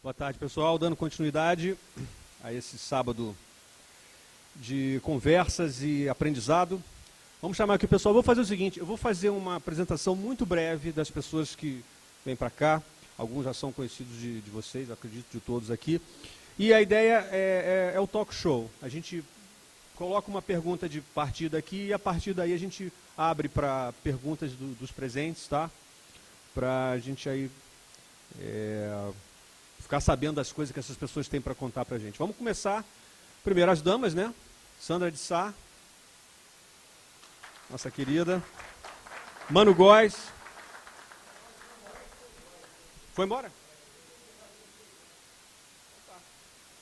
Boa tarde, pessoal. Dando continuidade a esse sábado de conversas e aprendizado. Vamos chamar aqui o pessoal. Vou fazer o seguinte, eu vou fazer uma apresentação muito breve das pessoas que vêm para cá. Alguns já são conhecidos de vocês, acredito, de todos aqui. E a ideia é o talk show. A gente coloca uma pergunta de partida aqui e a partir daí a gente abre para perguntas dos presentes, tá? Para a gente aí ficar sabendo das coisas que essas pessoas têm para contar para a gente. Vamos começar. Primeiro as damas, né? Sandra de Sá, nossa querida. Mano Góes. Foi embora?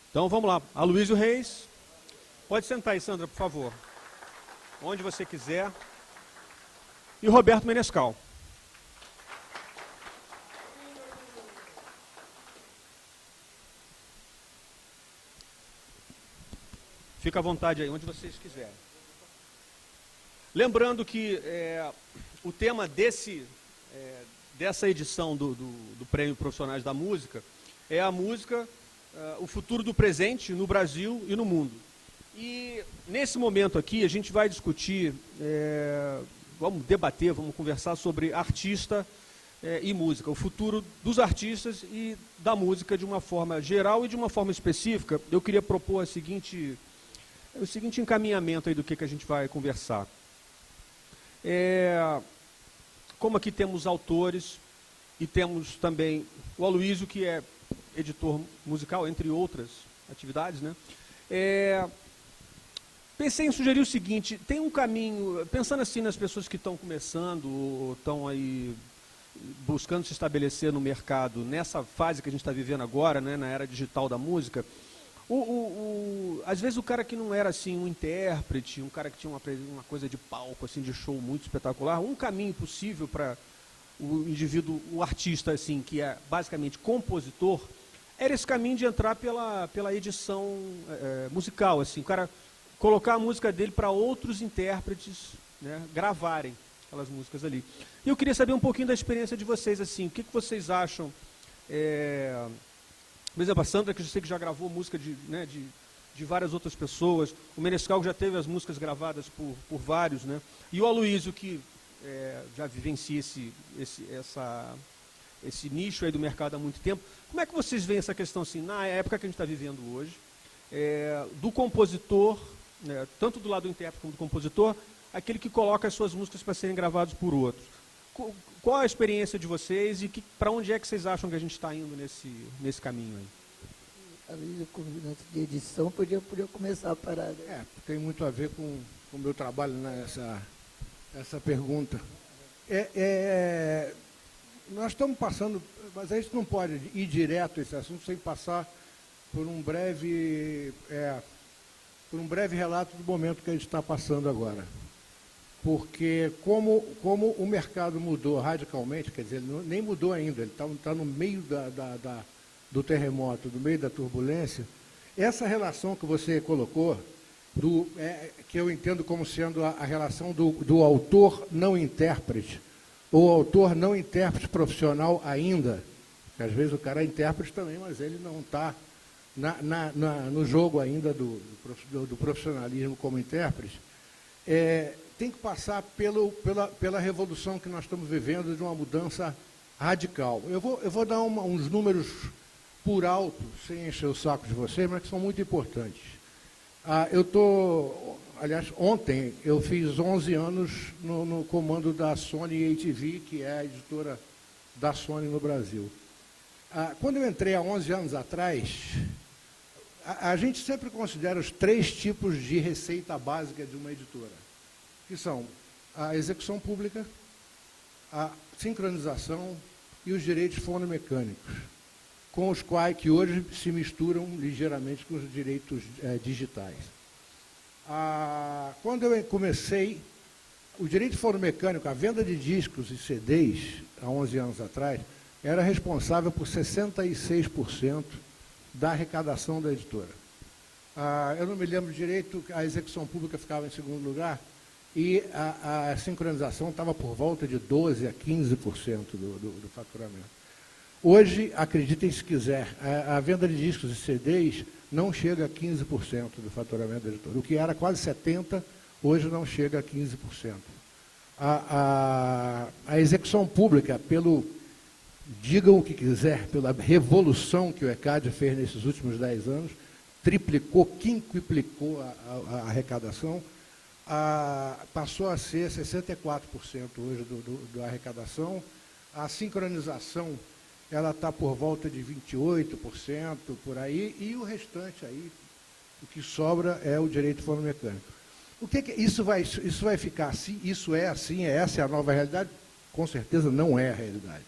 Então vamos lá. Aloysio Reis. Pode sentar aí, Sandra, por favor. Onde você quiser. E Roberto Menescal. Fica à vontade aí, onde vocês quiserem. Lembrando que o tema dessa edição do Prêmio Profissionais da Música é a música, o futuro do presente no Brasil e no mundo. E nesse momento aqui a gente vai discutir, vamos debater, vamos conversar sobre artista e música, o futuro dos artistas e da música de uma forma geral e de uma forma específica. Eu queria propor o seguinte encaminhamento aí do que a gente vai conversar. Como aqui temos autores e temos também o Aloysio, que é editor musical, entre outras atividades, né? Pensei em sugerir o seguinte, tem um caminho, pensando assim nas pessoas que estão começando, ou estão aí buscando se estabelecer no mercado, nessa fase que a gente está vivendo agora, né, na era digital da música, às vezes o cara que não era assim um intérprete, um cara que tinha uma coisa de palco, assim, de show muito espetacular, um caminho possível para o indivíduo, o artista, assim, que é basicamente compositor, era esse caminho de entrar pela edição musical, assim, o cara colocar a música dele para outros intérpretes, né, gravarem aquelas músicas ali. E eu queria saber um pouquinho da experiência de vocês, assim, o que vocês acham? Por exemplo, a Sandra, que eu sei que já gravou música de várias outras pessoas, o Menescal que já teve as músicas gravadas por vários, né? E o Aloysio, que já vivencia esse nicho aí do mercado há muito tempo. Como é que vocês veem essa questão, assim, na época que a gente está vivendo hoje, do compositor, né, tanto do lado do intérprete como do compositor, aquele que coloca as suas músicas para serem gravadas por outros? Qual a experiência de vocês e para onde é que vocês acham que a gente está indo nesse caminho aí? Talvez o coordenador de edição podia começar a parada. Tem muito a ver com o meu trabalho nessa pergunta. Nós estamos passando, mas a gente não pode ir direto a esse assunto sem passar por um breve relato do momento que a gente está passando agora. Porque como o mercado mudou radicalmente, quer dizer, nem mudou ainda, ele está no meio do terremoto, no meio da turbulência, essa relação que você colocou, que eu entendo como sendo a relação do autor não intérprete, ou autor não intérprete profissional ainda, que às vezes o cara é intérprete também, mas ele não está no jogo ainda do profissionalismo como intérprete, tem que passar pela revolução que nós estamos vivendo, de uma mudança radical. Eu vou dar uns números por alto, sem encher o saco de vocês, mas que são muito importantes. Aliás, ontem eu fiz 11 anos no comando da Sony ATV, que é a editora da Sony no Brasil. Quando eu entrei há 11 anos atrás, a gente sempre considera os 3 tipos de receita básica de uma editora, que são a execução pública, a sincronização e os direitos fonomecânicos, com os quais que hoje se misturam ligeiramente com os direitos digitais. Quando eu comecei, o direito fonomecânico, a venda de discos e CDs, há 11 anos atrás, era responsável por 66% da arrecadação da editora. Eu não me lembro direito, a execução pública ficava em segundo lugar, e a sincronização estava por volta de 12% a 15% do faturamento. Hoje, acreditem se quiser, a venda de discos e CDs não chega a 15% do faturamento da editora. O que era quase 70%, hoje não chega a 15%. A execução pública, digam o que quiser, pela revolução que o ECAD fez nesses últimos 10 anos, triplicou, quinquiplicou a arrecadação, passou a ser 64% hoje da arrecadação. A sincronização ela está por volta de 28%, por aí, e o restante aí, o que sobra é o direito fonomecânico. O que isso vai ficar assim? Isso é assim? Essa é a nova realidade? Com certeza não é a realidade.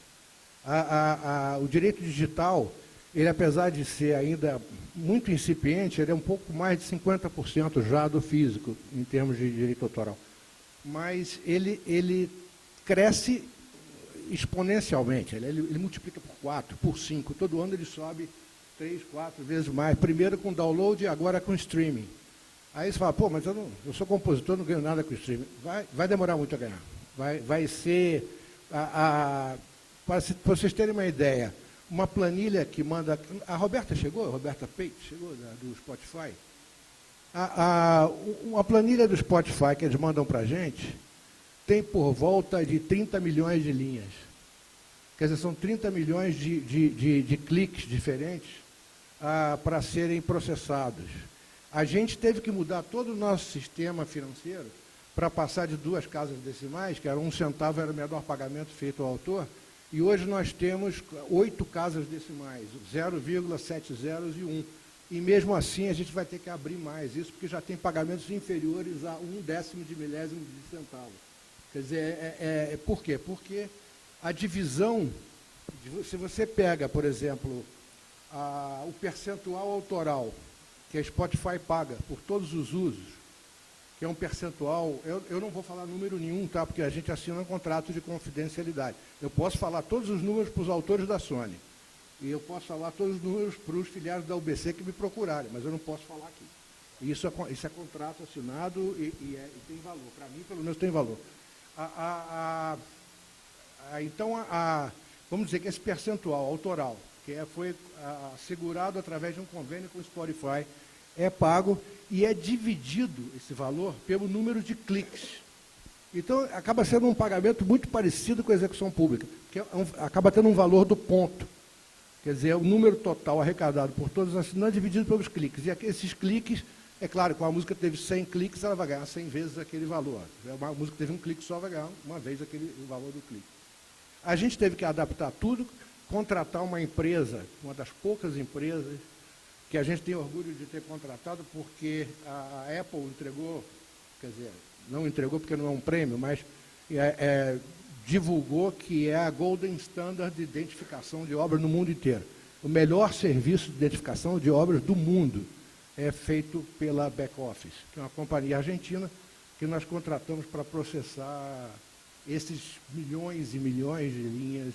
O direito digital, ele, apesar de ser ainda muito incipiente, ele é um pouco mais de 50% já do físico, em termos de direito autoral. Mas ele cresce exponencialmente, ele multiplica por 4, por 5, todo ano ele sobe 3, 4 vezes mais, primeiro com download e agora com streaming. Aí você fala, pô, mas eu sou compositor, não ganho nada com streaming. Vai demorar muito a ganhar. Vai ser, para vocês terem uma ideia, uma planilha que manda... A Roberta chegou? A Roberta Peito chegou do Spotify? Uma planilha do Spotify que eles mandam para a gente tem por volta de 30 milhões de linhas. Quer dizer, são 30 milhões de cliques diferentes para serem processados. A gente teve que mudar todo o nosso sistema financeiro para passar de 2 casas decimais, que era 1 centavo, era o menor pagamento feito ao autor, e hoje nós temos 8 casas decimais, 0,70 e 1. E mesmo assim a gente vai ter que abrir mais isso, porque já tem pagamentos inferiores a 1/10 de milésimo de centavo. Quer dizer, por quê? Porque a divisão, se você pega, por exemplo, o percentual autoral que a Spotify paga por todos os usos, que é um percentual, eu não vou falar número nenhum, tá? Porque a gente assina um contrato de confidencialidade. Eu posso falar todos os números para os autores da Sony, e eu posso falar todos os números para os filiados da UBC que me procurarem, mas eu não posso falar aqui. Isso é contrato assinado e tem valor. Para mim, pelo menos, tem valor. Então, vamos dizer que esse percentual autoral, que foi assegurado através de um convênio com o Spotify, é pago e é dividido esse valor pelo número de cliques. Então, acaba sendo um pagamento muito parecido com a execução pública, que acaba tendo um valor do ponto. Quer dizer, é o número total arrecadado por todos os assinantes dividido pelos cliques. E esses cliques, é claro, com a música teve 100 cliques, ela vai ganhar 100 vezes aquele valor. Uma música que teve um clique só, vai ganhar uma vez o valor do clique. A gente teve que adaptar tudo, contratar uma empresa, uma das poucas empresas que a gente tem orgulho de ter contratado, porque a Apple entregou, quer dizer, não entregou porque não é um prêmio, mas divulgou que é a Golden Standard de identificação de obras no mundo inteiro. O melhor serviço de identificação de obras do mundo é feito pela Back Office, que é uma companhia argentina que nós contratamos para processar esses milhões e milhões de linhas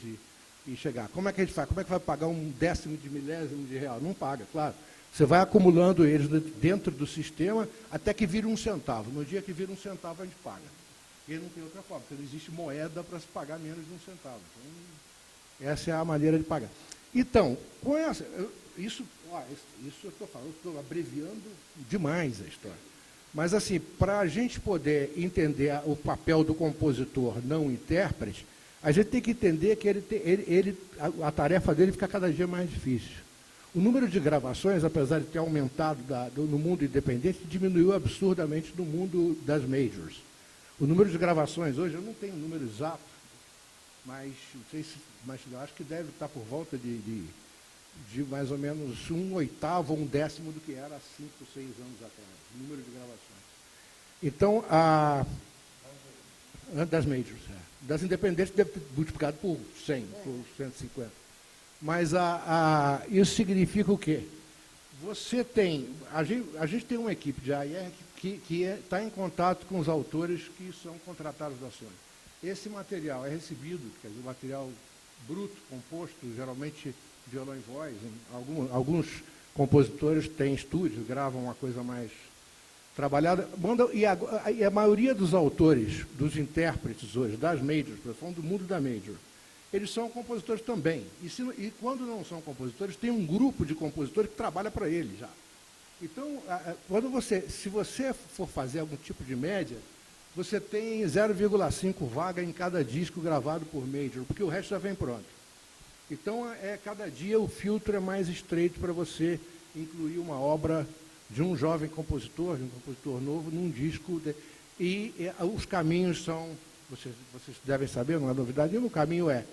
e chegar. Como é que a gente faz? Como é que vai pagar 1/10 de milésimo de real? Não paga, claro. Você vai acumulando eles dentro do sistema até que vira 1 centavo. No dia que vira 1 centavo, a gente paga. E não tem outra forma, porque não existe moeda para se pagar menos de 1 centavo. Então, essa é a maneira de pagar. Então, com essa, isso eu estou falando, estou abreviando demais a história. Mas, assim, para a gente poder entender o papel do compositor não intérprete, a gente tem que entender que a tarefa dele fica cada dia mais difícil. O número de gravações, apesar de ter aumentado no mundo independente, diminuiu absurdamente no mundo das majors. O número de gravações hoje, eu não tenho um número exato, mas eu acho que deve estar por volta de mais ou menos 1/8 ou 1/10 do que era há 5, 6 anos atrás, o número de gravações. Então, das majors, das independentes deve ter multiplicado por 100, por 150. Mas isso significa o quê? A gente tem uma equipe de AIR que está em contato com os autores que são contratados da Sony. Esse material é recebido, quer dizer, o material bruto, composto, geralmente violão e voz. Alguns compositores têm estúdio, gravam uma coisa mais trabalhada. E a maioria dos autores, dos intérpretes hoje, das majors, falando do mundo da major, eles são compositores também. E quando não são compositores, tem um grupo de compositores que trabalha para eles já. Então, se você for fazer algum tipo de média, você tem 0,5 vaga em cada disco gravado por major, porque o resto já vem pronto. Então, cada dia o filtro é mais estreito para você incluir uma obra de um jovem compositor, de um compositor novo, num disco. Os caminhos são, vocês devem saber, não é novidade nenhuma, o caminho é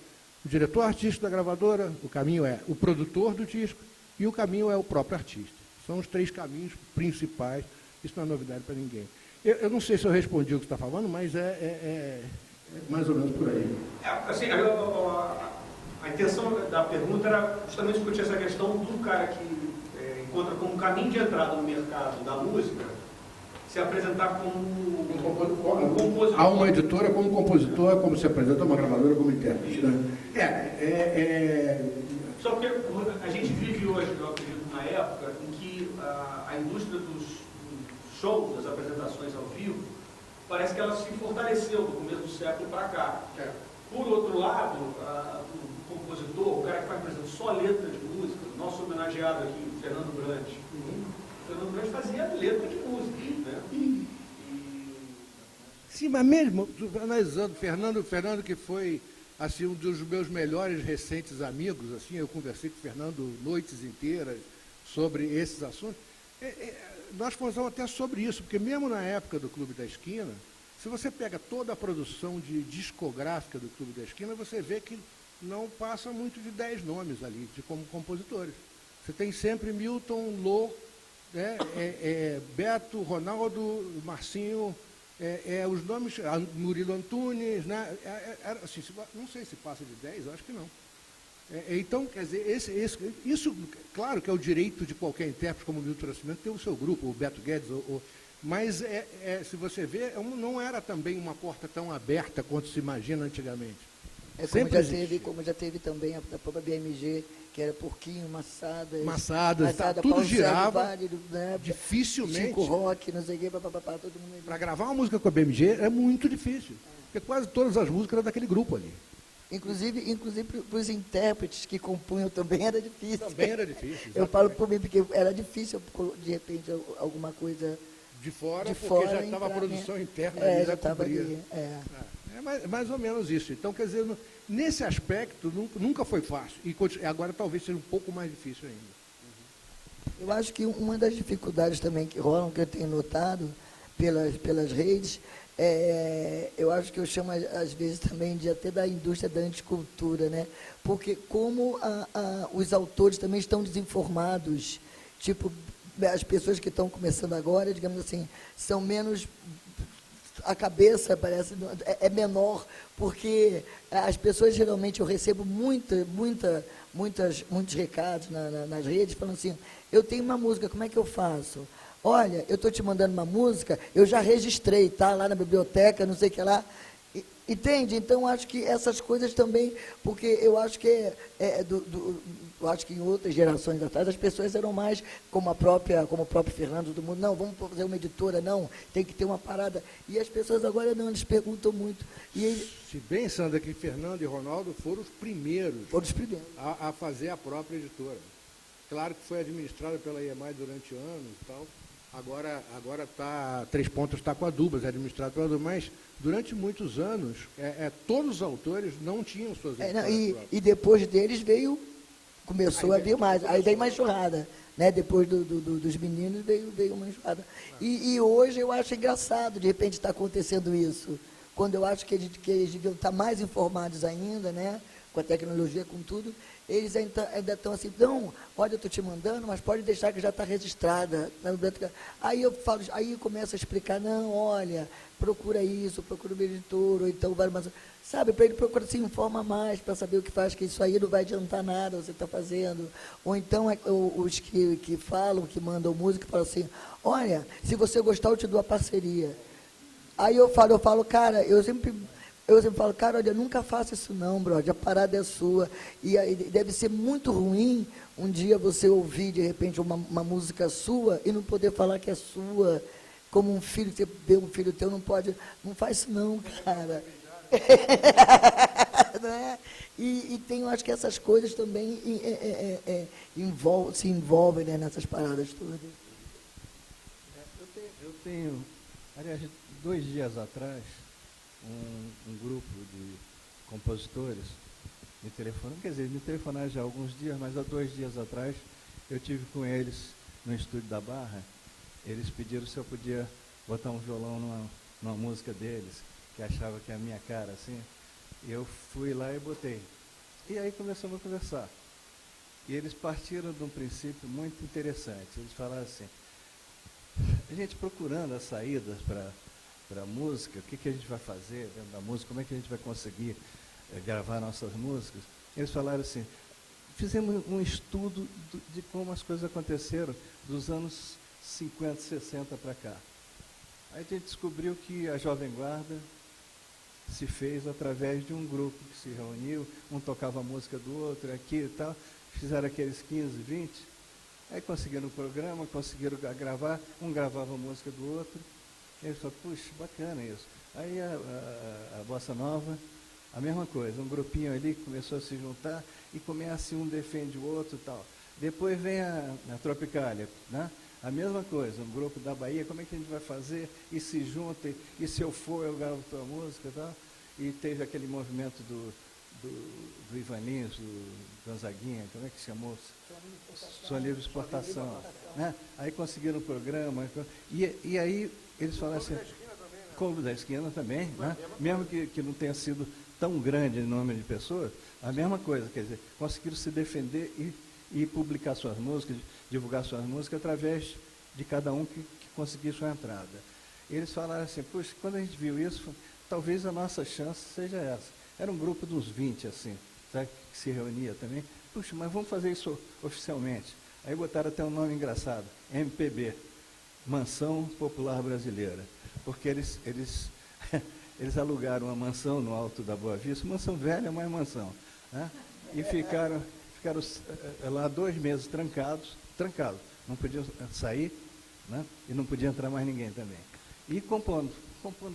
o diretor artístico da gravadora, o caminho é o produtor do disco e o caminho é o próprio artista. São os 3 caminhos principais, isso não é novidade para ninguém. Eu não sei se eu respondi o que você está falando, mas é mais ou menos por aí. Assim, a intenção da pergunta era justamente discutir essa questão do cara que encontra como caminho de entrada no mercado da música, se apresentar como um compositor. Há uma editora como compositor, como se apresenta uma gravadora como intérprete. Né? Só que a gente vive hoje, eu acredito, uma época em que a indústria dos shows, das apresentações ao vivo, parece que ela se fortaleceu do começo do século para cá. Por outro lado, o compositor, o cara que faz, por exemplo, só letra de música, nosso homenageado aqui, Fernando Brant. O Fernando Brant fazia letra de música, né? Sim, mas mesmo, analisando, Fernando que foi assim, um dos meus melhores recentes amigos, assim, eu conversei com o Fernando noites inteiras sobre esses assuntos, nós conversamos até sobre isso, porque mesmo na época do Clube da Esquina, se você pega toda a produção discográfica do Clube da Esquina, você vê que não passa muito de 10 nomes ali, como compositores. Você tem sempre Milton, Lô, né, Beto, Ronaldo, Marcinho, os nomes, Murilo Antunes, né, assim, não sei se passa de 10, eu acho que não. Então, quer dizer, isso, claro que é o direito de qualquer intérprete, como o Milton Nascimento, ter o seu grupo, o Beto Guedes, mas, se você vê, não era também uma porta tão aberta quanto se imagina antigamente. Como já teve também a própria BMG, que era Porquinho, Massadas, tudo Paulo girava, Vale, né, dificilmente. Chico Rock, não sei o quê, todo mundo. Para gravar uma música com a BMG é muito difícil, porque quase todas as músicas eram daquele grupo ali. Inclusive para os intérpretes que compunham também era difícil. Também era difícil. Exatamente. Eu falo por mim, porque era difícil, de repente, alguma coisa de fora, porque fora já estava a produção interna ali, ali, já estava ali. É mais ou menos isso. Então, quer dizer, nesse aspecto, nunca foi fácil. E agora talvez seja um pouco mais difícil ainda. Eu acho que uma das dificuldades também que rolam, que eu tenho notado pelas redes, eu acho que eu chamo, às vezes, também de até da indústria da anticultura, né? Porque como os autores também estão desinformados, tipo, as pessoas que estão começando agora, digamos assim, são menos... A cabeça parece é menor, porque as pessoas, geralmente, eu recebo muitos recados nas redes, falando assim, eu tenho uma música, como é que eu faço? Olha, eu estou te mandando uma música, eu já registrei, tá lá na biblioteca, não sei o que lá. Entende? Então, acho que essas coisas também, porque eu acho que eu acho que em outras gerações atrás as pessoas eram mais como o próprio Fernando do Mundo, não, vamos fazer uma editora, não, tem que ter uma parada. E as pessoas agora não, eles perguntam muito. Se bem, Sandra, que Fernando e Ronaldo foram os primeiros, a fazer a própria editora. Claro que foi administrada pela EMI durante anos e tal. Agora Três Pontos está com a Dubas, é administrado pela Dubas, mas durante muitos anos, todos os autores não tinham suas editoras próprias. E depois deles começou a vir mais, aí veio uma enxurrada, né? Depois dos meninos veio uma enxurrada. E hoje eu acho engraçado, de repente, está acontecendo isso, quando eu acho que eles deviam estar mais informados ainda, né? Com a tecnologia, com tudo, eles ainda estão assim, não, olha, eu estou te mandando, mas pode deixar que já está registrada. Aí eu falo, aí eu começo a explicar, não, olha, procura isso, procura o editor, ou então vai, sabe, para ele procurar, se informa mais, para saber o que faz, que isso aí não vai adiantar nada, você está fazendo. Ou então os que falam, que mandam música, falam assim, olha, se você gostar, eu te dou a parceria. Aí eu falo, cara, eu sempre falo, cara, olha, nunca faça isso não, brother, a parada é sua. E aí deve ser muito ruim um dia você ouvir, de repente, uma música sua e não poder falar que é sua. Como um filho, você vê um filho teu, não faz isso não, cara. Não é? E tem, eu acho que essas coisas também se envolvem, né, nessas paradas todas. Eu tenho, aliás, 2 dias atrás, um grupo de compositores me telefonaram, quer dizer, me telefonaram já há alguns dias, mas há 2 dias atrás eu tive com eles no estúdio da Barra. Eles pediram se eu podia botar um violão numa música deles, que achava que é a minha cara, assim. Eu fui lá e botei. E aí começamos a conversar. E eles partiram de um princípio muito interessante. Eles falaram assim, a gente procurando as saídas para a música, o que a gente vai fazer dentro da música, como é que a gente vai conseguir gravar nossas músicas. Eles falaram assim, fizemos um estudo de como as coisas aconteceram dos anos 50, 60 para cá. Aí a gente descobriu que a Jovem Guarda se fez através de um grupo que se reuniu, um tocava a música do outro, aqui e tal, fizeram aqueles 15, 20, aí conseguiram o programa, conseguiram gravar, um gravava a música do outro, e eles falaram, puxa, bacana isso. Aí a Bossa Nova, a mesma coisa, um grupinho ali que começou a se juntar e começa um defende o outro e tal. Depois vem a Tropicália, né? A mesma coisa, um grupo da Bahia, como é que a gente vai fazer? E se junta, e se eu for, eu gravo tua música e tal. E teve aquele movimento do Ivaninho, do Gonzaguinha, como é que se chamou? Sua Livre Exportação. Né? Aí conseguiram o programa. E aí eles falaram assim, Clube da Esquina também, né? Mesmo que não tenha sido tão grande em nome de pessoas, a mesma coisa, quer dizer, conseguiram se defender e publicar suas músicas, divulgar suas músicas através de cada um que conseguisse sua entrada. E eles falaram assim, puxa, quando a gente viu isso, talvez a nossa chance seja essa. Era um grupo de uns 20, assim, sabe, que se reunia também. Puxa, mas vamos fazer isso oficialmente. Aí botaram até um nome engraçado, MPB, Mansão Popular Brasileira, porque eles alugaram uma mansão no Alto da Boa Vista, mansão velha, mas mansão, né? E ficaram lá 2 meses trancados, não podiam sair, né? E não podia entrar mais ninguém também. E compondo,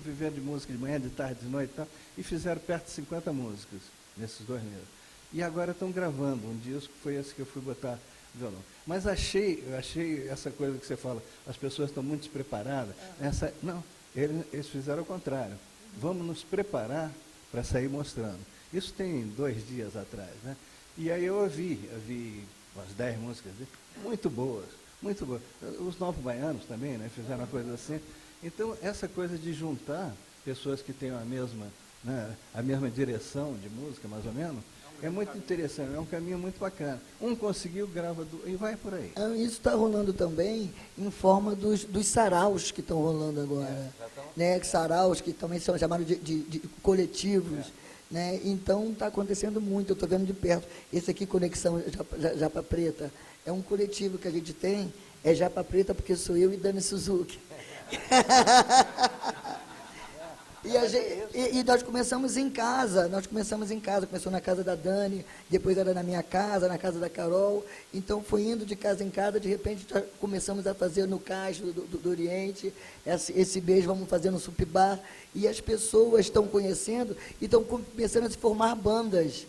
vivendo de música de manhã, de tarde, de noite e tal, e fizeram perto de 50 músicas nesses 2 meses. E agora estão gravando um disco, foi esse que eu fui botar violão. Mas eu achei essa coisa que você fala, as pessoas estão muito despreparadas. Não, eles fizeram o contrário. Vamos nos preparar para sair mostrando. Isso tem 2 dias atrás, né? E aí eu ouvi umas 10 músicas muito boas, muito boas. Os Novos Baianos também, né, fizeram uma coisa assim. Então, essa coisa de juntar pessoas que tenham a mesma direção de música, mais ou menos, é muito interessante, é um caminho muito bacana. Um conseguiu, grava e vai por aí. Isso está rolando também em forma dos saraus que estão rolando agora. Né? Saraus que também são chamados de coletivos. Né? Então, está acontecendo muito, eu estou vendo de perto. Esse aqui, Conexão Japa Preta, é um coletivo que a gente tem, é Japa Preta porque sou eu e Dani Suzuki. E nós começamos em casa, começou na casa da Dani, depois era na minha casa, na casa da Carol, então foi indo de casa em casa, de repente começamos a fazer no Cais do Oriente, esse mês vamos fazer no Supibá, e as pessoas estão conhecendo e estão começando a se formar bandas,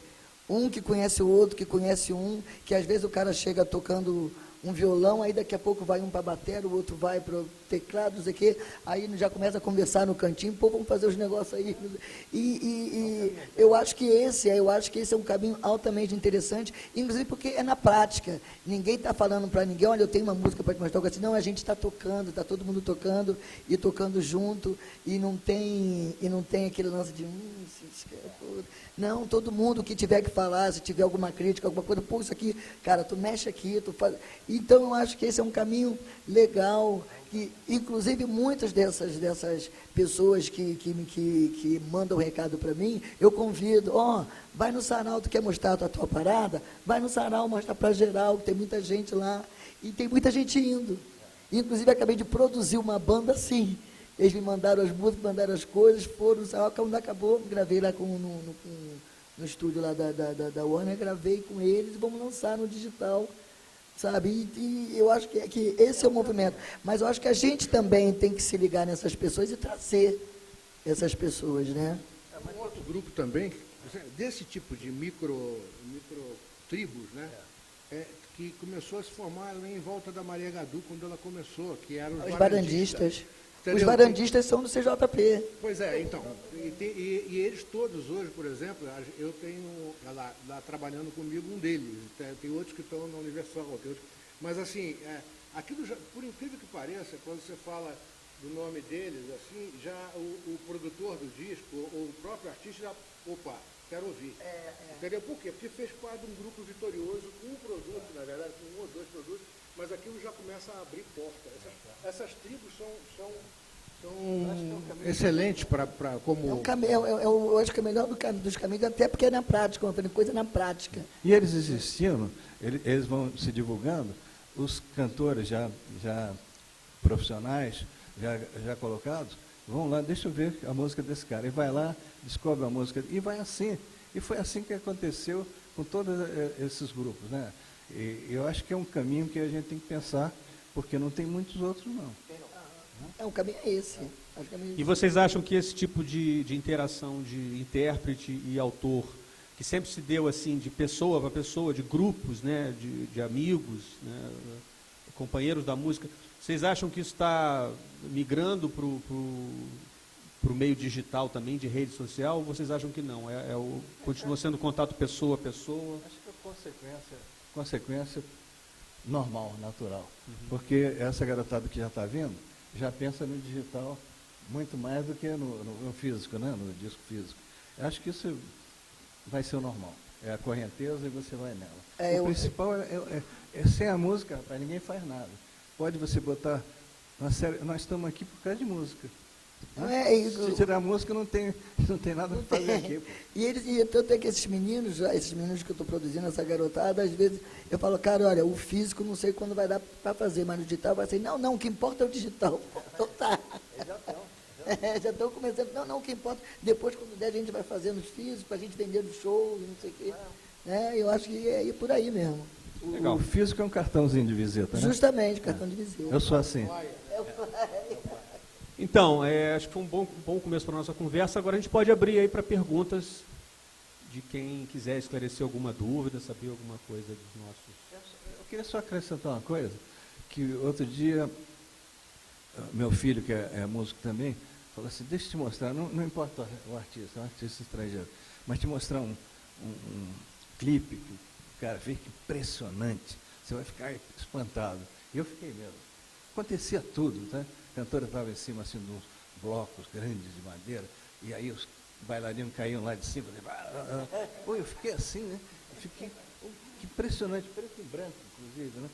um que conhece o outro, que conhece um, que às vezes o cara chega tocando um violão, aí daqui a pouco vai um para a bateria, o outro vai para o teclado, não sei o quê, aí já começa a conversar no cantinho, pô, vamos fazer os negócios aí. E eu acho que esse é um caminho altamente interessante, inclusive porque é na prática. Ninguém está falando para ninguém, olha, eu tenho uma música para te mostrar, assim, não, a gente está tocando, está todo mundo tocando, e tocando junto, e não tem aquele lance de não, todo mundo que tiver que falar, se tiver alguma crítica, alguma coisa, pô, isso aqui, cara, tu mexe aqui, tu faz. Então, eu acho que esse é um caminho legal, que, inclusive, muitas dessas pessoas que mandam recado para mim, eu convido, vai no sarau, tu quer mostrar a tua parada? Vai no sarau, mostra para geral, que tem muita gente lá, e tem muita gente indo. Inclusive, acabei de produzir uma banda assim. Eles me mandaram as músicas, mandaram as coisas, foram, quando acabou, gravei lá no estúdio lá da Warner, gravei com eles, vamos lançar no digital, sabe? E eu acho que esse é o movimento. Mas eu acho que a gente também tem que se ligar nessas pessoas e trazer essas pessoas, né? Um outro grupo também, desse tipo de micro tribos, né? Que começou a se formar ali em volta da Maria Gadu, quando ela começou, que eram Os varandistas. Entendeu? Os varandistas são do CJP. Pois é, então. E eles todos hoje, por exemplo, eu tenho lá trabalhando comigo um deles. Tem outros que estão na Universal, tem outros, mas assim, aquilo já, por incrível que pareça, quando você fala do nome deles, assim, já o produtor do disco, ou o próprio artista já, opa, quero ouvir. Entendeu? Por quê? Porque fez parte de um grupo vitorioso com um produto, na verdade, com um ou dois produtos, mas aquilo já começa a abrir porta. Essas tribos são excelentes para como... Eu acho que é o melhor dos caminhos, até porque é na prática, uma coisa na prática. E eles existindo, eles vão se divulgando, os cantores já profissionais, já colocados, vão lá, deixa eu ver a música desse cara. E vai lá, descobre a música, e vai assim. E foi assim que aconteceu com todos esses grupos, né? E eu acho que é um caminho que a gente tem que pensar, porque não tem muitos outros, não. O caminho é esse. E vocês acham que esse tipo de interação de intérprete e autor, que sempre se deu assim, de pessoa para pessoa, de grupos, né, de amigos, né, companheiros da música, vocês acham que isso está migrando para o meio digital também, de rede social, ou vocês acham que não? Continua sendo contato pessoa a pessoa? Acho que é consequência normal, natural. Porque essa garotada que já está vindo, já pensa no digital muito mais do que no físico, né? No disco físico. Eu acho que isso vai ser o normal. É a correnteza e você vai nela. O principal é sem a música, rapaz, ninguém faz nada. Pode você botar uma série, nós estamos aqui por causa de música. Se tirar a música, não tem nada para fazer aqui. Pô. E tanto é que esses meninos que eu estou produzindo, essa garotada, às vezes eu falo, cara, olha, o físico não sei quando vai dar para fazer, mas no digital vai ser, não, o que importa é o digital. Então tá. Já estão começando, não, o que importa, depois quando der a gente vai fazer nos físicos, para a gente vender no show, não sei o quê. Eu acho que é ir por aí mesmo. O físico é um cartãozinho de visita, né? Justamente, cartão de visita. Eu sou assim. Então, acho que foi um bom começo para a nossa conversa. Agora a gente pode abrir aí para perguntas de quem quiser esclarecer alguma dúvida, saber alguma coisa dos nossos... Eu queria só acrescentar uma coisa, que outro dia, meu filho, que é músico também, falou assim, deixa eu te mostrar, não importa o artista, é um artista estrangeiro, mas te mostrar um clipe que o cara vê que impressionante, você vai ficar espantado. E eu fiquei mesmo. Acontecia tudo, tá? A cantora estava em cima assim, de uns blocos grandes de madeira, e aí os bailarinos caíam lá de cima. Eu fiquei assim, né? Que impressionante, preto e branco, inclusive, né?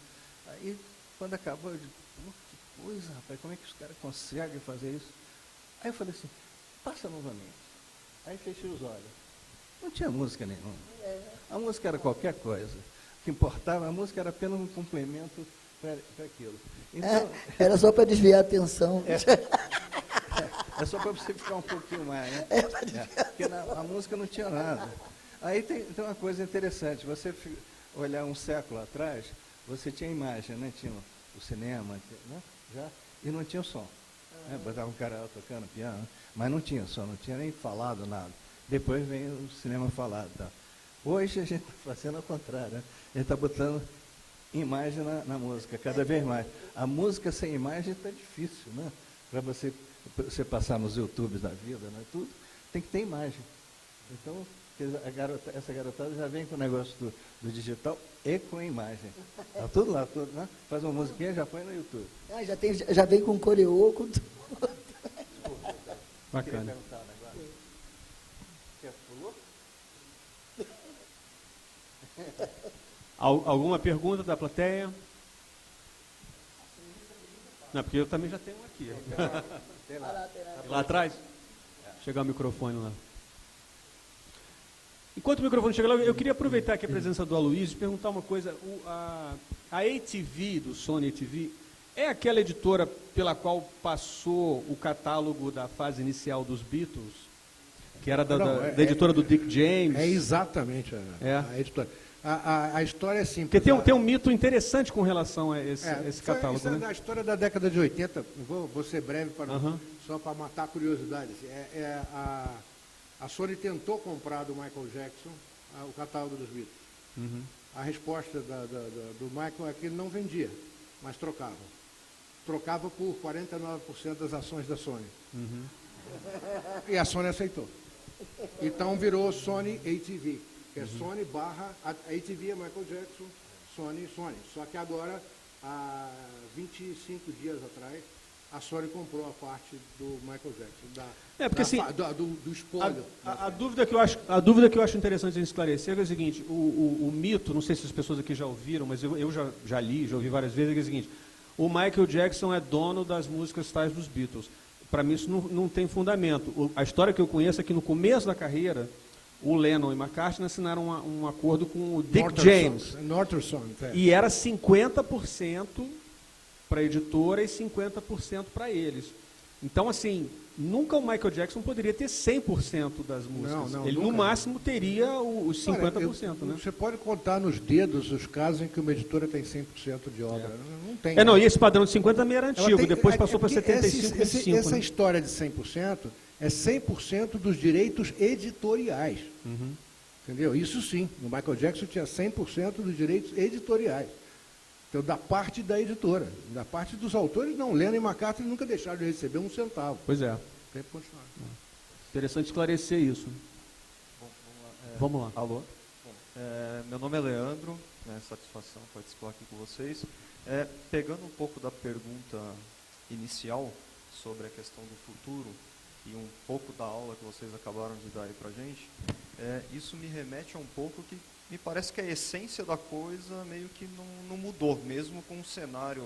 Aí, quando acabou, eu disse, que coisa, rapaz, como é que os caras conseguem fazer isso? Aí eu falei assim, passa novamente. Aí fechei os olhos. Não tinha música nenhuma. A música era qualquer coisa. O que importava, a música era apenas um complemento para aquilo. Então, era só para desviar a atenção. É só para você ficar um pouquinho mais, né? Porque a música não tinha nada. Aí tem uma coisa interessante, você olhar um século atrás, você tinha imagem, né? Tinha o cinema, né? E não tinha som. Né? Botava um cara tocando piano, mas não tinha som, não tinha nem falado nada. Depois vem o cinema falado. Tá? Hoje a gente está fazendo ao contrário, né? A gente está botando imagem na música, cada vez mais. A música sem imagem está difícil, né? Para você passar nos YouTubes da vida, né? Tudo tem que ter imagem. Então, essa garotada já vem com o negócio do digital e com a imagem. Está tudo lá, tudo, né? Faz uma musiquinha, já põe no YouTube. Já vem com coreô, com tudo. Bacana. Alguma pergunta da plateia? Não, porque eu também já tenho um aqui. Tem lá. Lá atrás? Chegar o microfone lá. Enquanto o microfone chega lá, eu queria aproveitar aqui a presença do Aloysio e perguntar uma coisa. A ATV, do Sony ATV, é aquela editora pela qual passou o catálogo da fase inicial dos Beatles? Que era da editora do Dick James? É exatamente a editora. A história é simples. Porque tem um mito interessante com relação a esse catálogo. Isso né? É a história da década de 80, vou ser breve só para matar a curiosidade. A Sony tentou comprar do Michael Jackson o catálogo dos Beatles. Uhum. A resposta do Michael é que ele não vendia, mas trocava. Trocava por 49% das ações da Sony. Uhum. E a Sony aceitou. Então virou Sony ATV, que é Sony barra ATV é Michael Jackson, Sony. Só que agora, há 25 dias atrás, a Sony comprou a parte do Michael Jackson, porque, assim, do espólio. A dúvida que eu acho interessante a gente esclarecer é o seguinte: o mito, não sei se as pessoas aqui já ouviram, mas eu já li, já ouvi várias vezes, é o seguinte: o Michael Jackson é dono das músicas tais dos Beatles. Para mim isso não tem fundamento. A história que eu conheço é que no começo da carreira, o Lennon e McCartney assinaram um acordo com o Dick James. E era 50% para a editora e 50% para eles. Então, assim, nunca o Michael Jackson poderia ter 100% das músicas. Ele, nunca. no máximo, teria os 50%. Né? Você pode contar nos dedos os casos em que uma editora tem 100% de obra. Não tem. Não, e esse padrão de 50 também era antigo, depois passou para 75%, 25%. Essa né? história de 100% é 100% dos direitos editoriais. Uhum. Entendeu? Isso sim. O Michael Jackson tinha 100% dos direitos editoriais. Então, da parte da editora. Da parte dos autores, não. Lennon e McCartney nunca deixaram de receber um centavo. Pois é. Tem que continuar. Interessante esclarecer isso. Bom, Vamos lá. Alô? Bom, meu nome é Leandro, satisfação participar aqui com vocês. Pegando um pouco da pergunta inicial sobre a questão do futuro e um pouco da aula que vocês acabaram de dar aí para a gente, isso me remete a um pouco que me parece que a essência da coisa meio que não mudou, mesmo com um cenário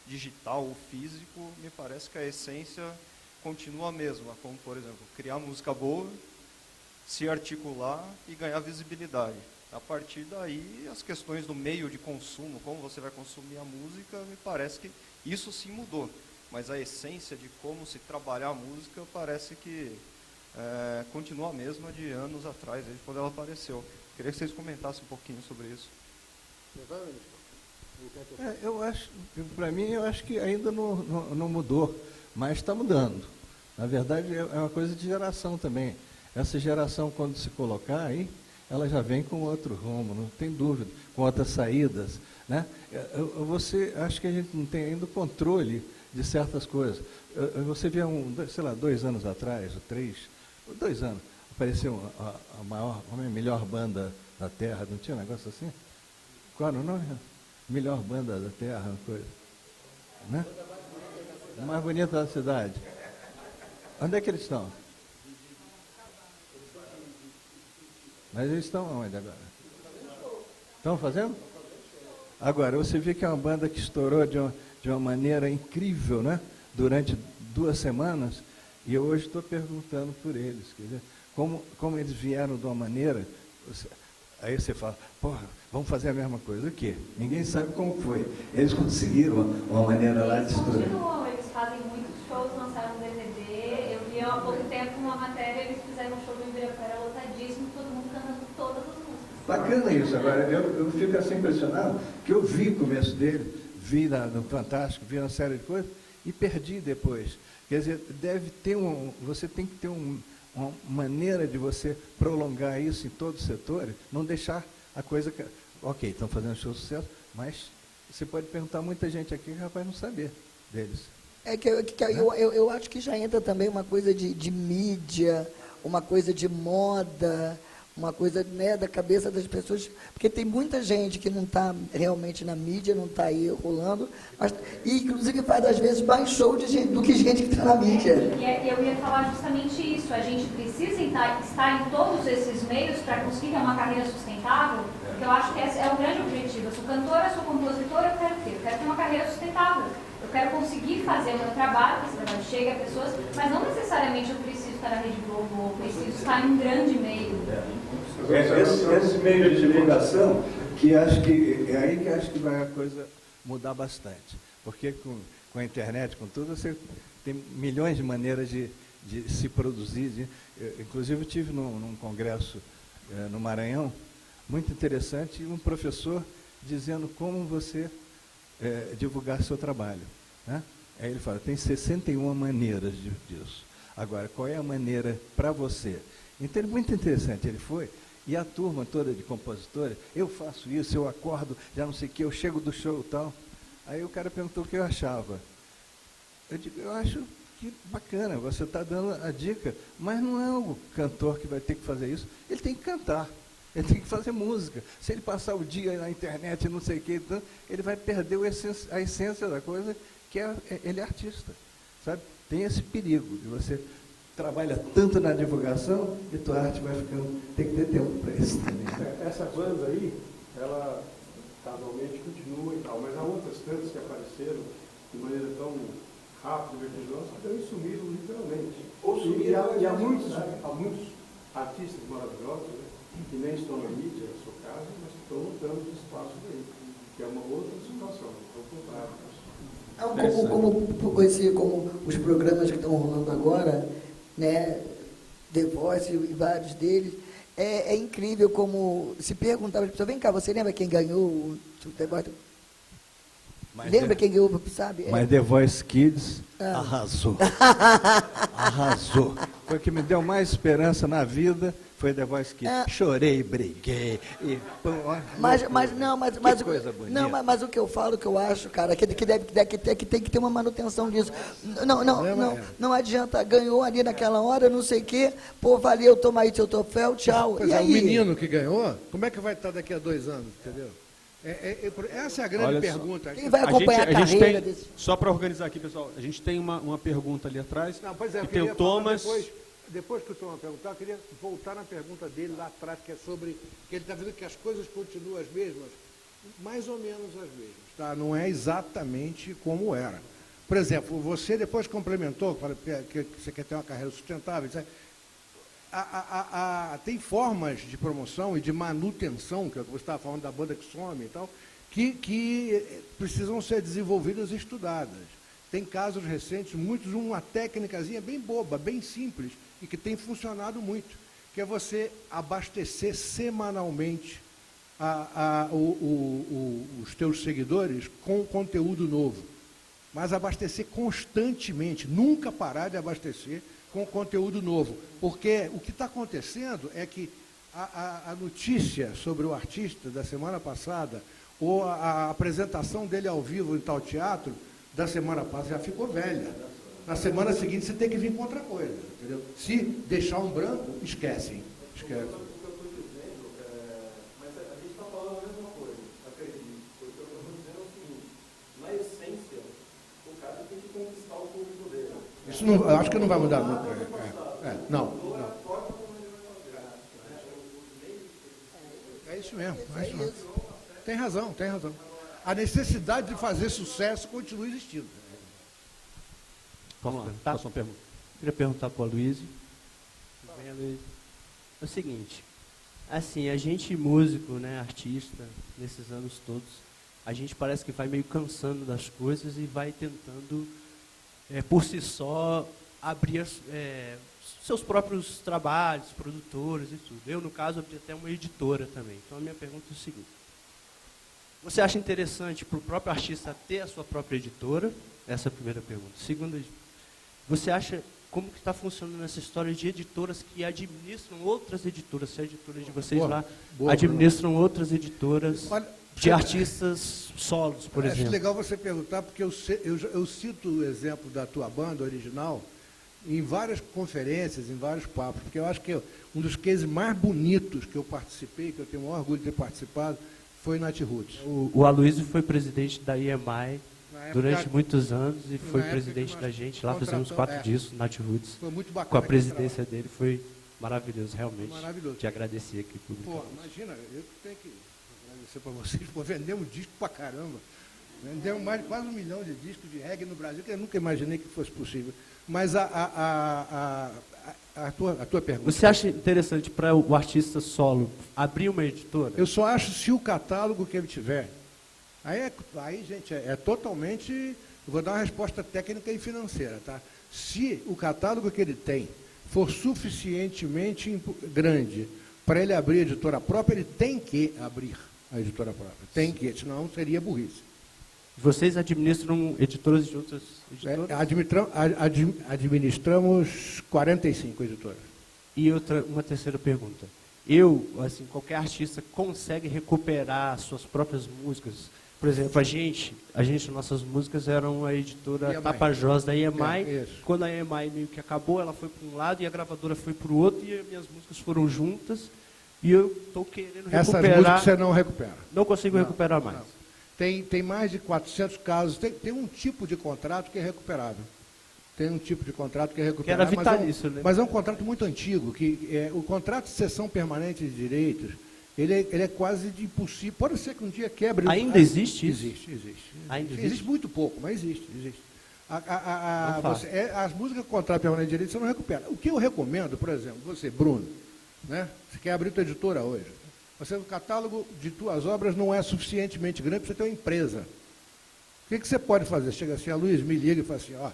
digital ou físico, me parece que a essência continua a mesma, como, por exemplo, criar música boa, se articular e ganhar visibilidade. A partir daí, as questões do meio de consumo, como você vai consumir a música, me parece que isso sim mudou, mas a essência de como se trabalhar a música parece que continua a mesma de anos atrás, desde quando ela apareceu. Queria que vocês comentassem um pouquinho sobre isso. Eu acho, para mim, eu acho que ainda não mudou, mas está mudando. Na verdade, é uma coisa de geração também. Essa geração, quando se colocar aí, ela já vem com outro rumo, não tem dúvida, com outras saídas. Né? Acho que a gente não tem ainda o controle de certas coisas. Você vê, 2 anos atrás, ou 3, 2 anos, apareceu a melhor banda da Terra, não tinha um negócio assim? Qual era o nome? Melhor banda da Terra, uma coisa. Né? A mais bonita da cidade. Onde é que eles estão? Mas eles estão onde agora? Estão fazendo? Agora, você vê que é uma banda que estourou de uma maneira incrível, né? Durante 2 semanas, e eu hoje estou perguntando por eles, quer dizer, como eles vieram de uma maneira, aí você fala, porra, vamos fazer a mesma coisa. O quê? Ninguém sabe como foi. Eles conseguiram uma maneira lá de estourar. Continuam, eles fazem muitos shows, lançaram um DVD, eu vi há pouco tempo uma matéria, eles fizeram um show do Ibirapuera lotadíssimo, todo mundo cantando todas as músicas. Bacana isso. Agora, eu fico assim impressionado, que eu vi o começo dele, vi no Fantástico, vi uma série de coisas, e perdi depois. Quer dizer, você tem que ter uma maneira de você prolongar isso em todos os setores, não deixar a coisa... Ok, estão fazendo show de sucesso, mas você pode perguntar a muita gente aqui que rapaz não saber deles. Eu acho que já entra também uma coisa de mídia, uma coisa de moda, uma coisa, né, da cabeça das pessoas, porque tem muita gente que não está realmente na mídia, não está aí rolando, e inclusive faz às vezes mais show do que gente que está na mídia. E eu ia falar justamente isso, a gente precisa estar em todos esses meios para conseguir ter uma carreira sustentável, porque eu acho que esse é o grande objetivo. Eu sou cantora, sou compositora, eu quero ter? Eu quero ter uma carreira sustentável. Eu quero conseguir fazer o meu trabalho, que esse trabalho chegue a pessoas, mas não necessariamente eu preciso estar na Rede Globo, ou preciso estar em um grande meio. Esse meio de divulgação, que acho que é aí que acho que vai a coisa mudar bastante. Porque com a internet, com tudo, você tem milhões de maneiras de se produzir. Inclusive, eu tive num congresso no Maranhão, muito interessante, e um professor dizendo como você divulgar seu trabalho. Né? Aí ele fala, tem 61 maneiras disso. Agora, qual é a maneira para você? Então, muito interessante, ele foi, e a turma toda de compositores, eu faço isso, eu acordo, já não sei o que, eu chego do show e tal. Aí o cara perguntou o que eu achava. Eu digo, eu acho que bacana, você está dando a dica, mas não é o cantor que vai ter que fazer isso, ele tem que cantar, ele tem que fazer música. Se ele passar o dia na internet, não sei o que, então, ele vai perder a essência da coisa, que ele é artista, sabe? Tem esse perigo de você trabalha tanto na divulgação e tua arte vai ficando, tem que ter tempo para isso também. Essa banda aí, ela casualmente continua e tal, mas há outras tantas que apareceram de maneira tão rápida e vertiginosa que também sumiram literalmente. E há muitos artistas maravilhosos, né, que nem estão na mídia, no seu caso, mas que estão lutando de espaço daí, que é uma outra situação, ao contrário. Como os programas que estão rolando agora, né, The Voice e vários deles, é incrível como se perguntava, vem cá, você lembra quem ganhou o The Voice? Lembra quem ganhou, sabe? Mas The Voice Kids arrasou. Arrasou. Foi o que me deu mais esperança na vida, foi The Voice Kids. Chorei, briguei. E, mas coisa bonita. Não, mas o que eu falo, que eu acho, cara, que tem que ter uma manutenção disso. Não adianta, ganhou ali naquela hora, não sei o quê, pô, valeu, toma aí seu troféu, tchau. Pois e aí? O menino que ganhou, como é que vai estar daqui a 2 anos, entendeu? Essa é a grande pergunta. Quem vai acompanhar a carreira desse? Só para organizar aqui, pessoal, a gente tem uma pergunta ali atrás. Não, pois é, que tem o Thomas. Depois que o Thomas perguntar, eu queria voltar na pergunta dele lá atrás, que é sobre que ele está vendo que as coisas continuam as mesmas, mais ou menos as mesmas, tá? Não é exatamente como era. Por exemplo, você depois complementou, que você quer ter uma carreira sustentável, etc. Tem formas de promoção e de manutenção, que você estava falando da banda que some e tal, que precisam ser desenvolvidas e estudadas. Tem casos recentes, muitos, uma técnicazinha bem boba, bem simples, e que tem funcionado muito, que é você abastecer semanalmente os teus seguidores com conteúdo novo. Mas abastecer constantemente, nunca parar de abastecer com conteúdo novo. Porque o que está acontecendo é que a notícia sobre o artista da semana passada, ou a apresentação dele ao vivo em tal teatro, da semana passada já ficou velha. Na semana seguinte você tem que vir com outra coisa, entendeu? Se deixar um branco, esquece. Mas a gente está falando a mesma coisa, acredito. Porque o que eu estou dizendo é o seguinte, na essência, o cara tem que conquistar o público dele. Isso não, eu acho que não vai mudar nunca. Não. É isso mesmo. Tem razão. A necessidade de fazer sucesso continua existindo. Vamos lá, faça uma pergunta. Queria perguntar para o Aloysio. É o seguinte, assim, a gente músico, né, artista, nesses anos todos, a gente parece que vai meio cansando das coisas e vai tentando, por si só, abrir seus próprios trabalhos, produtores e tudo. Eu, no caso, abri até uma editora também. Então, a minha pergunta é o seguinte. Você acha interessante para o próprio artista ter a sua própria editora? Essa é a primeira pergunta. Segunda, você acha como que está funcionando essa história de editoras que administram outras editoras? Se a editora de vocês administram outras editoras de artistas solos, por exemplo. Acho legal você perguntar, porque eu cito o exemplo da tua banda original em várias conferências, em vários papos, porque eu acho que um dos cases mais bonitos que eu participei, que eu tenho o maior orgulho de ter participado, foi Nat Roots. O Aloysio foi presidente da EMI durante muitos anos e foi presidente da gente. Lá fizemos 4 discos, Nat Roots. Foi muito bacana. Com a presidência dele, foi maravilhoso, realmente. Maravilhoso. Te agradecer aqui publicamente. Pô, imagina, eu tenho que agradecer para vocês. Pô, vendemos disco pra caramba. Vendemos mais de quase 1 milhão de discos de reggae no Brasil, que eu nunca imaginei que fosse possível. Mas a tua pergunta... Você acha interessante para o artista solo abrir uma editora? Eu só acho se o catálogo que ele tiver... Aí, gente, é totalmente... Eu vou dar uma resposta técnica e financeira, tá? Se o catálogo que ele tem for suficientemente grande para ele abrir a editora própria, ele tem que abrir a editora própria. Tem que, senão seria burrice. Vocês administram editoras de outras editoras? Administramos 45 editoras. E uma terceira pergunta. Assim, qualquer artista consegue recuperar suas próprias músicas? Por exemplo, nossas músicas eram a editora EMI. Tapajós da EMI. Isso. Quando a EMI meio que acabou, ela foi para um lado e a gravadora foi para o outro, e as minhas músicas foram juntas. E eu estou querendo recuperar. Essas músicas você não recupera. Não consigo recuperar mais. Não. Tem mais de 400 casos. Tem um tipo de contrato que é recuperável. Tem um tipo de contrato que é recuperável. Que era vitalício, né? Mas é um contrato muito antigo. O contrato de cessão permanente de direitos, ele é quase de impossível. Pode ser que um dia quebre. Ainda existe isso? Existe. Ainda Existe muito pouco, mas existe. Não As músicas com contrato permanente de direitos você não recupera. O que eu recomendo, por exemplo, você, Bruno, né? Você quer abrir tua editora hoje. O catálogo de tuas obras não é suficientemente grande para você ter uma empresa. O que você pode fazer? Chega assim, a Luiz me liga e fala assim, ó,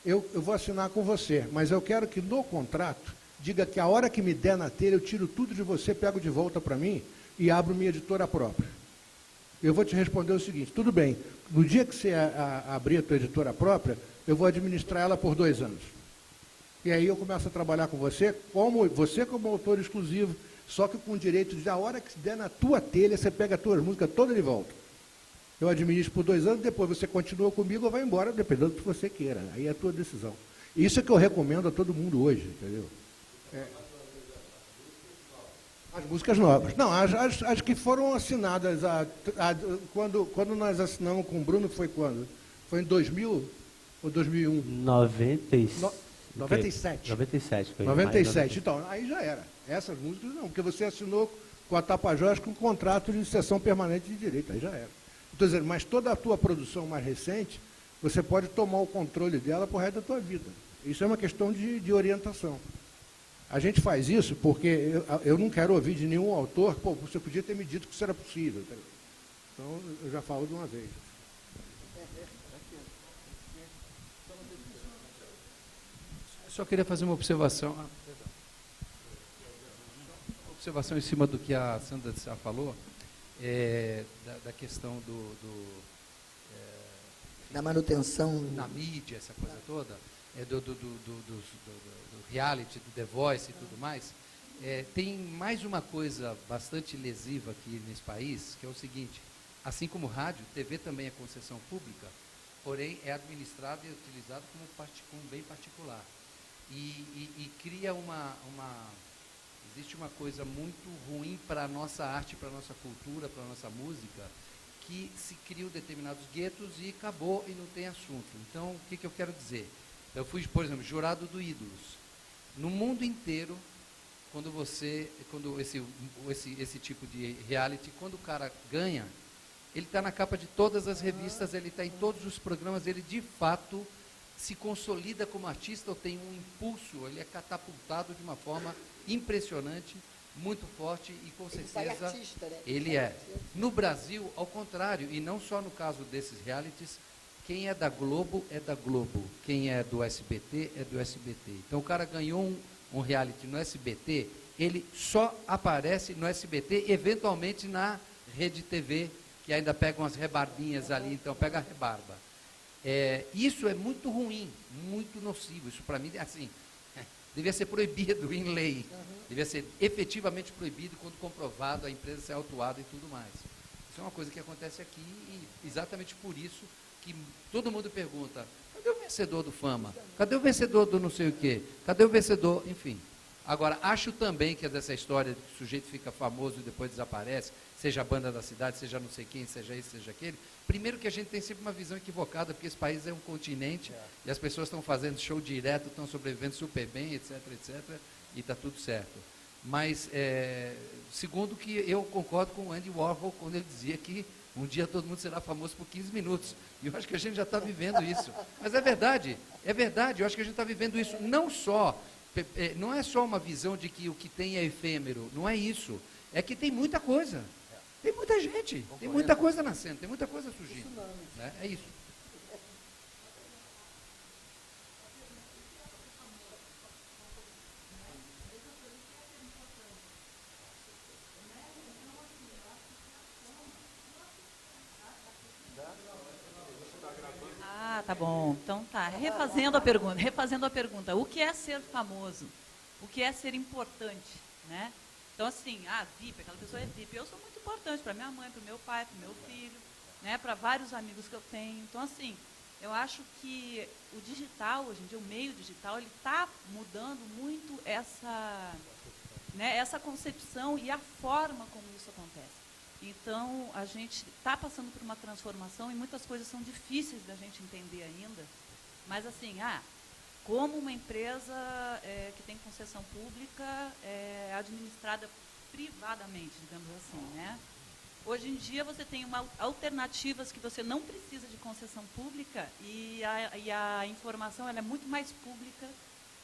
eu vou assinar com você, mas eu quero que no contrato diga que a hora que me der na telha, eu tiro tudo de você, pego de volta para mim e abro minha editora própria. Eu vou te responder o seguinte, tudo bem, no dia que você abrir a tua editora própria, eu vou administrar ela por 2 anos. E aí eu começo a trabalhar com você como autor exclusivo, só que com o direito de, a hora que der na tua telha, você pega as tuas músicas todas de volta. Eu administro por 2 anos, depois você continua comigo ou vai embora, dependendo do que você queira. Aí é a tua decisão. Isso é que eu recomendo a todo mundo hoje, entendeu? As músicas novas. Não, as que foram assinadas, quando nós assinamos com o Bruno, foi quando? Foi em 2000 ou 2001? 97. 97. Foi 97. Então, aí já era. Essas músicas não, porque você assinou com a Tapajós com um contrato de cessão permanente de direito, aí já era. Estou dizendo, mas toda a tua produção mais recente, você pode tomar o controle dela por resto da tua vida. Isso é uma questão de orientação. A gente faz isso porque eu não quero ouvir de nenhum autor, pô, você podia ter me dito que isso era possível. Então, eu já falo de uma vez. Eu só queria fazer uma observação. Observação em cima do que a Sandra de Sá falou, da questão da manutenção. Na mídia, essa coisa toda, do reality, do The Voice e tudo mais. Tem mais uma coisa bastante lesiva aqui nesse país, que é o seguinte, assim como rádio, TV também é concessão pública, porém é administrado e utilizado como um bem particular. E cria existe uma coisa muito ruim para a nossa arte, para a nossa cultura, para a nossa música, que se criam determinados guetos e acabou e não tem assunto. Então, o que eu quero dizer? Eu fui, por exemplo, jurado do Ídolos. No mundo inteiro, quando esse tipo de reality, quando o cara ganha, ele está na capa de todas as revistas, ele está em todos os programas, ele de fato se consolida como artista ou tem um impulso, ele é catapultado de uma forma impressionante, muito forte e com certeza artista, né? ele é. No Brasil, ao contrário, e não só no caso desses realities, quem é da Globo é da Globo, quem é do SBT é do SBT. Então o cara ganhou um reality no SBT, ele só aparece no SBT, eventualmente na Rede TV, que ainda pega umas rebarbinhas ali, então pega a rebarba. Isso é muito ruim, muito nocivo. Isso para mim, assim, devia ser proibido em lei. Devia ser efetivamente proibido quando comprovado a empresa ser autuada e tudo mais. Isso é uma coisa que acontece aqui e exatamente por isso que todo mundo pergunta, cadê o vencedor do Fama? Cadê o vencedor do não sei o quê? Cadê o vencedor? Enfim. Agora, acho também que dessa história de que o sujeito fica famoso e depois desaparece, seja a banda da cidade, seja não sei quem, seja esse, seja aquele. Primeiro que a gente tem sempre uma visão equivocada, porque esse país é um continente e as pessoas estão fazendo show direto, estão sobrevivendo super bem, etc, etc, e está tudo certo. Mas, segundo que eu concordo com o Andy Warhol quando ele dizia que um dia todo mundo será famoso por 15 minutos. E eu acho que a gente já está vivendo isso. Mas é verdade, eu acho que a gente está vivendo isso. Não é só uma visão de que o que tem é efêmero, não é isso. É que tem muita coisa. Tem muita gente, tem muita coisa nascendo, tem muita coisa surgindo. Né? É isso. Ah, tá bom. Então tá. Refazendo a pergunta. O que é ser famoso? o que é ser importante, né? Então, assim, VIP, aquela pessoa é VIP. Eu sou muito importante para minha mãe, para o meu pai, para o meu filho, né? Para vários amigos que eu tenho. Então, assim, eu acho que o digital, hoje em dia, o meio digital, ele está mudando muito essa, né, essa concepção e a forma como isso acontece. Então, a gente está passando por uma transformação e muitas coisas são difíceis da gente entender ainda. Mas, assim, como uma empresa que tem concessão pública administrada privadamente, digamos assim, né? Hoje em dia você tem alternativas que você não precisa de concessão pública e a informação ela é muito mais pública,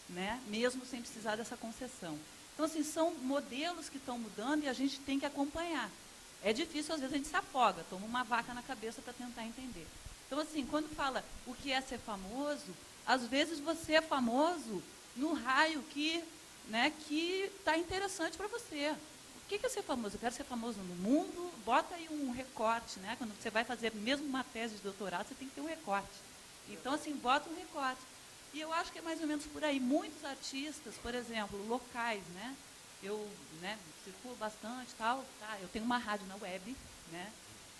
né? Mesmo sem precisar dessa concessão. Então, assim, são modelos que estão mudando e a gente tem que acompanhar. É difícil, às vezes a gente se afoga, toma uma vaca na cabeça para tentar entender. Então, assim, quando fala o que é ser famoso, às vezes você é famoso no raio que está interessante para você. O que é ser famoso? Eu quero ser famoso no mundo, bota aí um recorte, né? Quando você vai fazer mesmo uma tese de doutorado, você tem que ter um recorte. Então, assim, bota um recorte. E eu acho que é mais ou menos por aí. Muitos artistas, por exemplo, locais, né? Eu circulo bastante, tal, eu tenho uma rádio na web, né?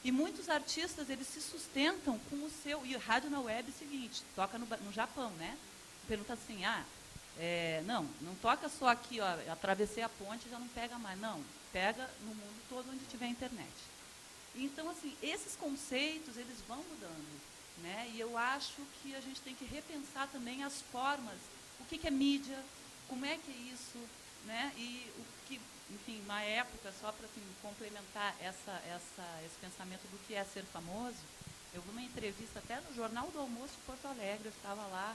E muitos artistas, eles se sustentam com o seu... E rádio na web é o seguinte, toca no Japão, né? Pergunta assim, não toca só aqui, ó, atravessei a ponte e já não pega mais. Não, pega no mundo todo onde tiver internet. Então, assim, esses conceitos, eles vão mudando, né? E eu acho que a gente tem que repensar também as formas. O que é mídia? Como é que é isso? Né? E o que, enfim, uma época, só para assim, complementar esse pensamento do que é ser famoso, eu vi uma entrevista até no Jornal do Almoço de Porto Alegre, eu estava lá,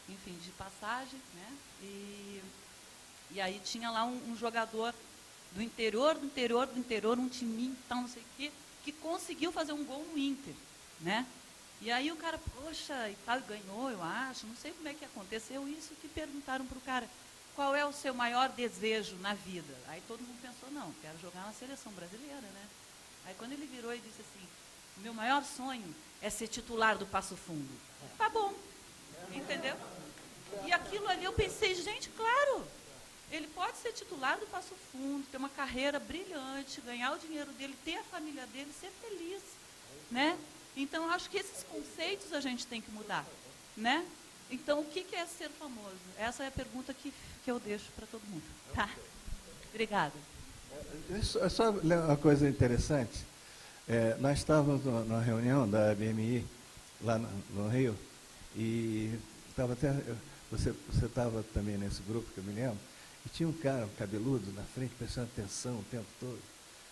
enfim, de passagem, né? E aí tinha lá um jogador do interior, um timinho, tal, não sei o quê, que conseguiu fazer um gol no Inter, né? E aí o cara, poxa, e tal, ganhou, eu acho, não sei como é que aconteceu isso, que perguntaram para o cara, qual é o seu maior desejo na vida? Aí todo mundo pensou, não, quero jogar na seleção brasileira, né? Aí quando ele virou e disse assim, o meu maior sonho é ser titular do Passo Fundo. Tá bom, entendeu? E aquilo ali eu pensei, gente, claro, ele pode ser titular do Passo Fundo, ter uma carreira brilhante, ganhar o dinheiro dele, ter a família dele, ser feliz, né? Então, eu acho que esses conceitos a gente tem que mudar, né? Então, o que é ser famoso? Essa é a pergunta que eu deixo para todo mundo. Tá? Obrigada. É só uma coisa interessante. Nós estávamos numa reunião da BMI, lá no Rio, e estava até, você estava também nesse grupo, que eu me lembro, e tinha um cara, um cabeludo, na frente, prestando atenção o tempo todo.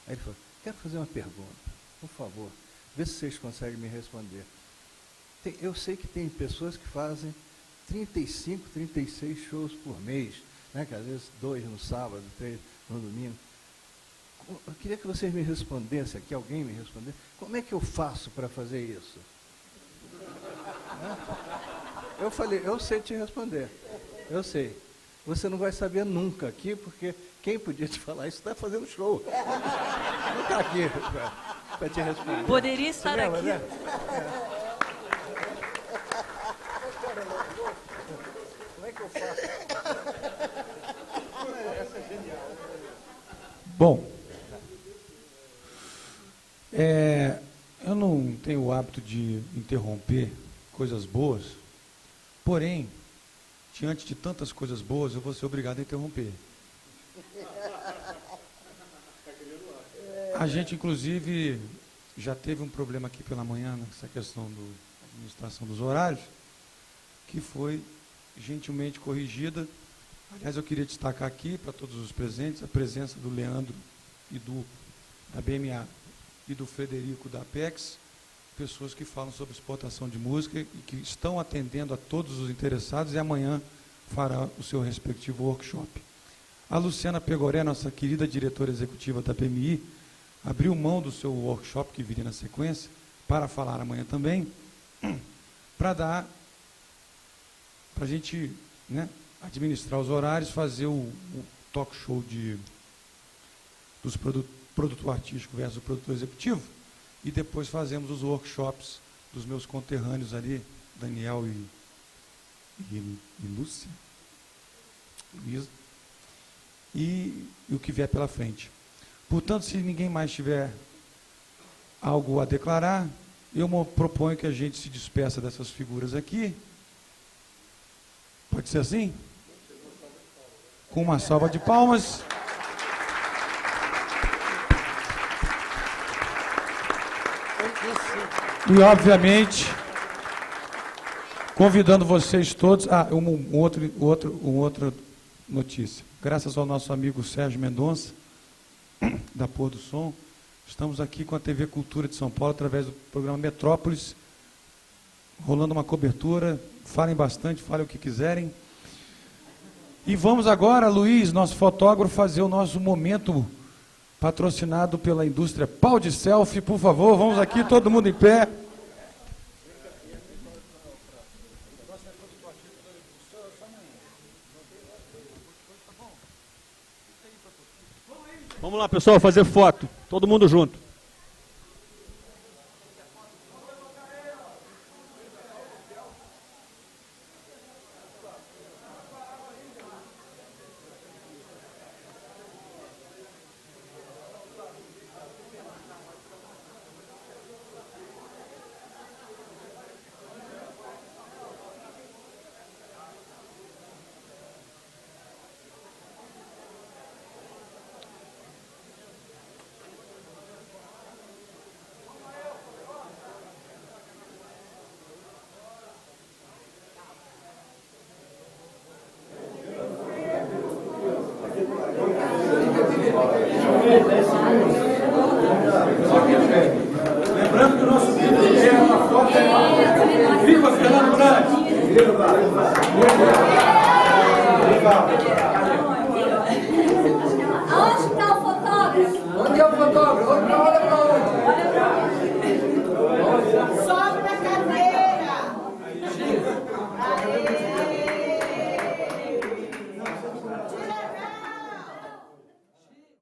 Aí ele falou, quero fazer uma pergunta, por favor, vê se vocês conseguem me responder. Eu sei que tem pessoas que fazem 35, 36 shows por mês, né? Que às vezes 2 no sábado, 3 no domingo. Eu queria que vocês me respondessem, que alguém me respondesse, como é que eu faço para fazer isso? Eu falei, eu sei te responder, eu sei. Você não vai saber nunca aqui, porque quem podia te falar isso está fazendo show. Não está aqui para te responder. Poderia estar aqui. Né? Como é que eu faço? Essa é genial. Bom, eu não tenho o hábito de interromper coisas boas, porém, diante de tantas coisas boas, eu vou ser obrigado a interromper. A gente, inclusive, já teve um problema aqui pela manhã, nessa questão da administração dos horários, que foi gentilmente corrigida. Aliás, eu queria destacar aqui, para todos os presentes, a presença do Leandro e da BMA e do Frederico da Apex, pessoas que falam sobre exportação de música e que estão atendendo a todos os interessados e amanhã fará o seu respectivo workshop. A Luciana Pegoré, nossa querida diretora executiva da BMI, abriu mão do seu workshop, que viria na sequência, para falar amanhã também, para a gente, né, administrar os horários, fazer o talk show dos produto artístico versus o produtor executivo, e depois fazemos os workshops dos meus conterrâneos ali, Daniel e Lúcia, Luísa, e o que vier pela frente. Portanto, se ninguém mais tiver algo a declarar, eu proponho que a gente se despeça dessas figuras aqui. Pode ser assim? Com uma salva de palmas. E, obviamente, convidando vocês todos... outra notícia. Graças ao nosso amigo Sérgio Mendonça, da Pôr do Som, estamos aqui com a TV Cultura de São Paulo, através do programa Metrópolis, rolando uma cobertura. Falem bastante, falem o que quiserem. E vamos agora, Luiz, nosso fotógrafo, fazer o nosso momento patrocinado pela indústria Pau de Selfie. Por favor, vamos aqui, todo mundo em pé. Vamos lá, pessoal, fazer foto. Todo mundo junto. Lembrando que o nosso vídeo é uma foto. Viva Fernando Brant! Viva!